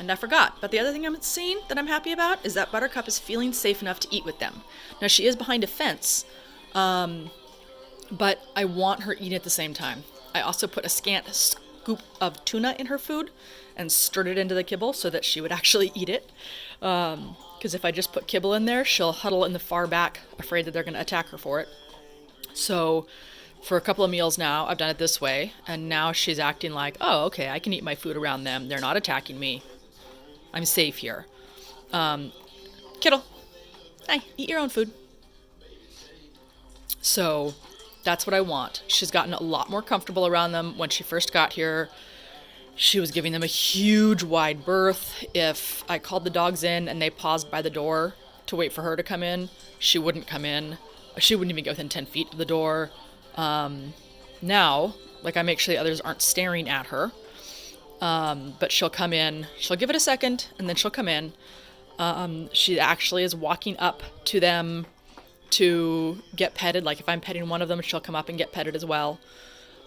And I forgot. But the other thing I'm seeing that I'm happy about is that Buttercup is feeling safe enough to eat with them. Now, she is behind a fence, but I want her eating at the same time. I also put a scant scoop of tuna in her food and stirred it into the kibble so that she would actually eat it. Because if I just put kibble in there, she'll huddle in the far back, afraid that they're going to attack her for it. So for a couple of meals now, I've done it this way, and now she's acting like, oh, okay, I can eat my food around them. They're not attacking me. I'm safe here. Kittle, hi, eat your own food. So that's what I want. She's gotten a lot more comfortable around them. When she first got here, she was giving them a huge wide berth. If I called the dogs in and they paused by the door to wait for her to come in, she wouldn't come in. She wouldn't even get within 10 feet of the door. Now, like, I make sure the others aren't staring at her. But she'll come in, she'll give it a second, and then she'll come in. She actually is walking up to them to get petted. Like, if I'm petting one of them, she'll come up and get petted as well.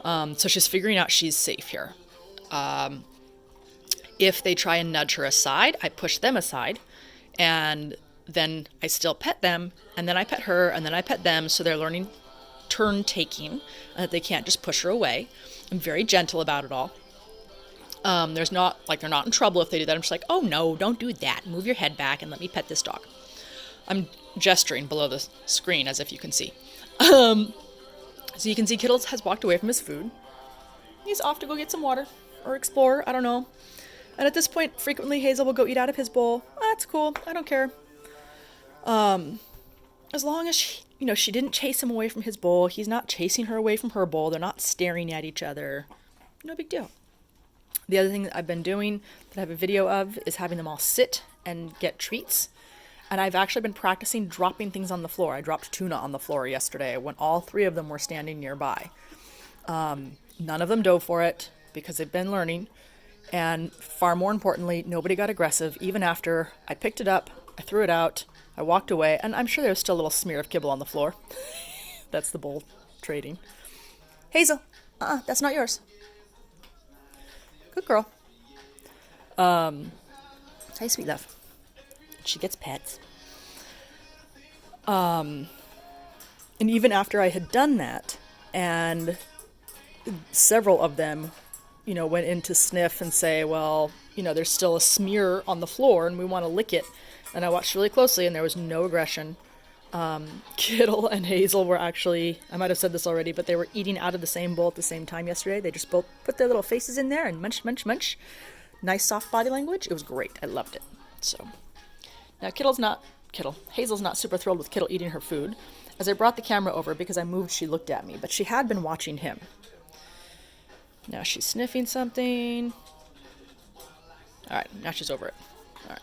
So she's figuring out she's safe here. If they try and nudge her aside, I push them aside, and then I still pet them, and then I pet her, and then I pet them, so they're learning turn taking, and that they can't just push her away. I'm very gentle about it all. There's not, like, they're not in trouble if they do that. I'm just like, oh no, don't do that. Move your head back and let me pet this dog. I'm gesturing below the screen as if you can see. So you can see Kittle has walked away from his food. He's off to go get some water or explore, I don't know. And at this point, frequently Hazel will go eat out of his bowl. That's cool, I don't care. As long as she didn't chase him away from his bowl, he's not chasing her away from her bowl, they're not staring at each other. No big deal. The other thing that I've been doing that I have a video of is having them all sit and get treats. And I've actually been practicing dropping things on the floor. I dropped tuna on the floor yesterday when all three of them were standing nearby. None of them dove for it because they've been learning. And far more importantly, nobody got aggressive. Even after I picked it up, I threw it out, I walked away, and I'm sure there was still a little smear of kibble on the floor. That's the bowl trading. Hazel, that's not yours. Good girl. Hey, sweet love. She gets pets. And even after I had done that, and several of them, went in to sniff and say, well, there's still a smear on the floor and we want to lick it. And I watched really closely and there was no aggression. Kittle and Hazel were actually, I might have said this already, but they were eating out of the same bowl at the same time yesterday. They just both put their little faces in there and munch, munch, munch. Nice soft body language. It was great. I loved it. So now Hazel's not super thrilled with Kittle eating her food. As I brought the camera over, because I moved, she looked at me, but she had been watching him. Now she's sniffing something. All right, now she's over it. All right.